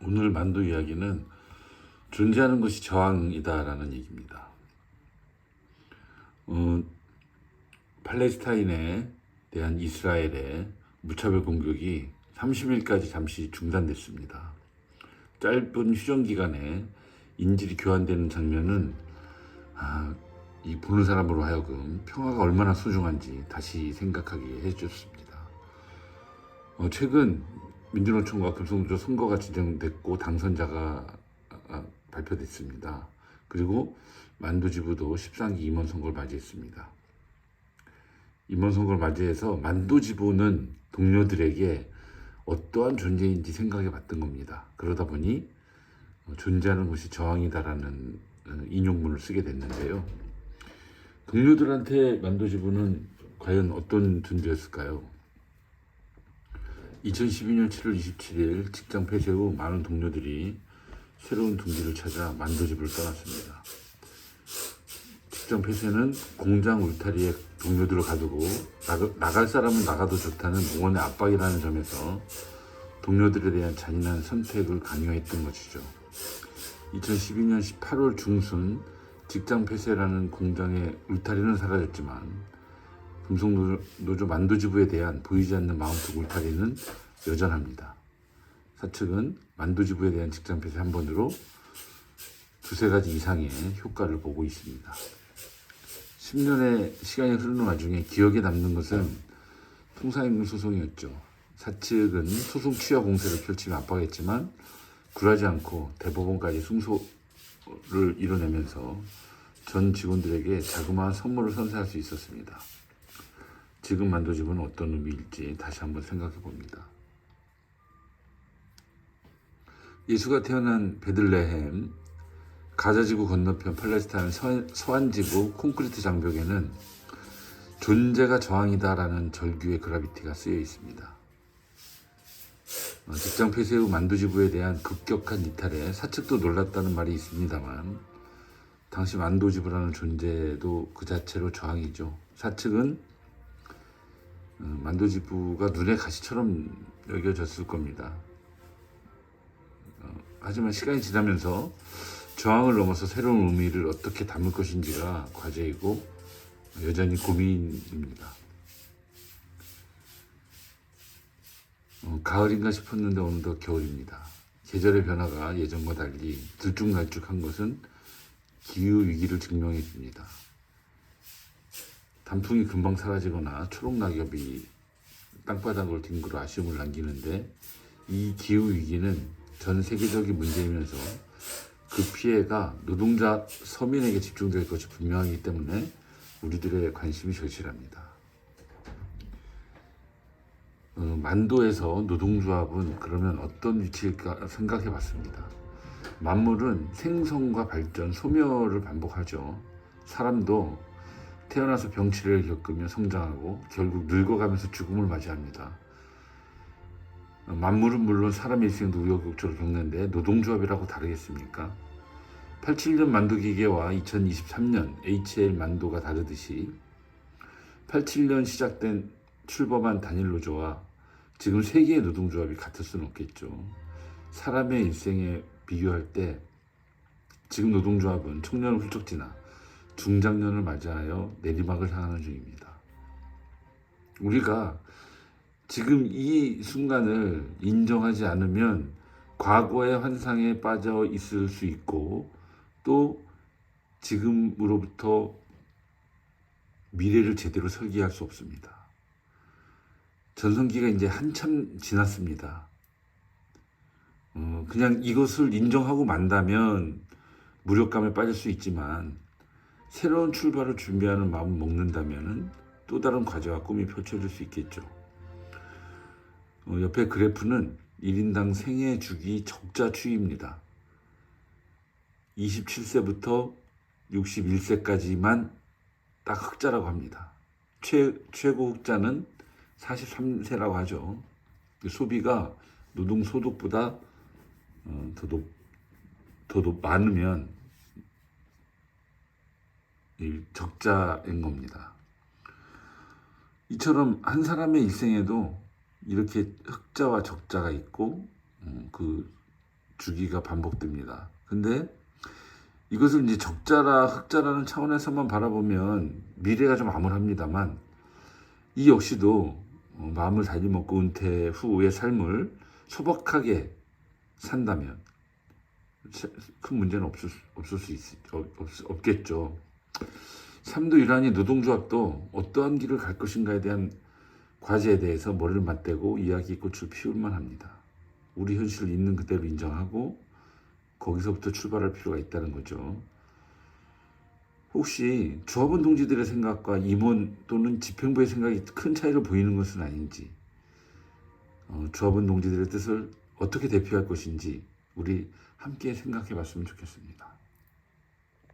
오늘 만두 이야기는 존재하는 것이 저항이다라는 얘기입니다. 어, 팔레스타인에 대한 이스라엘의 무차별 공격이 30일까지 잠시 중단됐습니다. 짧은 휴전 기간에 인질이 교환되는 장면은 이 보는 사람으로 하여금 평화가 얼마나 소중한지 다시 생각하게 해줬습니다. 최근 민주노총과 금속노조 선거가 진행됐고 당선자가 발표됐습니다. 그리고 만두지부도 13기 임원 선거를 맞이했습니다. 임원 선거를 맞이해서 만두지부는 동료들에게 어떠한 존재인지 생각해 봤던 겁니다. 그러다 보니 존재하는 것이 저항이다라는 인용문을 쓰게 됐는데요. 동료들한테 만두지부는 과연 어떤 존재였을까요? 2012년 7월 27일 직장 폐쇄 후 많은 동료들이 새로운 둥지를 찾아 만두집을 떠났습니다. 직장 폐쇄는 공장 울타리에 동료들을 가두고 나갈 사람은 나가도 좋다는 공원의 압박이라는 점에서 동료들에 대한 잔인한 선택을 강요했던 것이죠. 2012년 18월 중순 직장 폐쇄라는 공장의 울타리는 사라졌지만 금속노조 만두지부에 대한 보이지 않는 마음속 울타리는 여전합니다. 사측은 만두지부에 대한 직장 폐쇄 한 번으로 두세 가지 이상의 효과를 보고 있습니다. 10년의 시간이 흐르는 와중에 기억에 남는 것은 통상임금 소송이었죠. 사측은 소송 취하 공세를 펼치며 압박했지만 굴하지 않고 대법원까지 승소를 이뤄내면서 전 직원들에게 자그마한 선물을 선사할 수 있었습니다. 지금 만두집은 어떤 의미일지 다시 한번 생각해 봅니다. 예수가 태어난 베들레헴, 가자지구 건너편 팔레스타인 서안지구 콘크리트 장벽에는 존재가 저항이다라는 절규의 그라피티가 쓰여 있습니다. 직장 폐쇄 후 만두지부에 대한 급격한 이탈에 사측도 놀랐다는 말이 있습니다만 당시 만두지부라는 존재도 그 자체로 저항이죠. 사측은 만두지부가 눈의 가시처럼 여겨졌을 겁니다. 하지만 시간이 지나면서 저항을 넘어서 새로운 의미를 어떻게 담을 것인지가 과제이고 여전히 고민입니다. 가을인가 싶었는데 어느덧 겨울입니다. 계절의 변화가 예전과 달리 들쭉날쭉한 것은 기후위기를 증명해 줍니다. 단풍이 금방 사라지거나 초록낙엽이 땅바닥을 뒹굴어 아쉬움을 남기는데 이 기후위기는 전 세계적인 문제이면서 그 피해가 노동자 서민에게 집중될 것이 분명하기 때문에 우리들의 관심이 절실합니다. 만도에서 노동조합은 그러면 어떤 위치일까 생각해 봤습니다. 만물은 생성과 발전, 소멸을 반복하죠. 사람도 태어나서 병치레를 겪으며 성장하고 결국 늙어가면서 죽음을 맞이합니다. 만물은 물론 사람의 일생도 우여곡절을 겪는데 노동조합이라고 다르겠습니까? 87년 만두기계와 2023년 HL 만도가 다르듯이 87년 시작된 출범한 단일노조와 지금 세계의 노동조합이 같을 수는 없겠죠. 사람의 일생에 비교할 때 지금 노동조합은 청년을 훌쩍 지나 중장년을 맞이하여 내리막을 향하는 중입니다. 우리가 지금 이 순간을 인정하지 않으면 과거의 환상에 빠져 있을 수 있고 또 지금으로부터 미래를 제대로 설계할 수 없습니다. 전성기가 이제 한참 지났습니다. 그냥 이것을 인정하고 만다면 무력감에 빠질 수 있지만 새로운 출발을 준비하는 마음을 먹는다면 또 다른 과제와 꿈이 펼쳐질 수 있겠죠. 옆에 그래프는 1인당 생애 주기 적자 추이입니다. 27세부터 61세까지만 딱 흑자라고 합니다. 최고 흑자는 43세라고 하죠. 소비가 노동소득보다 더 많으면 적자인 겁니다. 이처럼 한 사람의 일생에도 이렇게 흑자와 적자가 있고 그 주기가 반복됩니다. 근데 이것을 이제 적자라 흑자라는 차원에서만 바라보면 미래가 좀 암울합니다만 이 역시도 마음을 다짐먹고 은퇴 후의 삶을 소박하게 산다면 큰 문제는 없겠죠. 삶도 일하니 노동조합도 어떠한 길을 갈 것인가에 대한 과제에 대해서 머리를 맞대고 이야기꽃을 피울만 합니다. 우리 현실을 있는 그대로 인정하고 거기서부터 출발할 필요가 있다는 거죠. 혹시 조합원 동지들의 생각과 임원 또는 집행부의 생각이 큰 차이를 보이는 것은 아닌지, 조합원 동지들의 뜻을 어떻게 대표할 것인지 우리 함께 생각해 봤으면 좋겠습니다.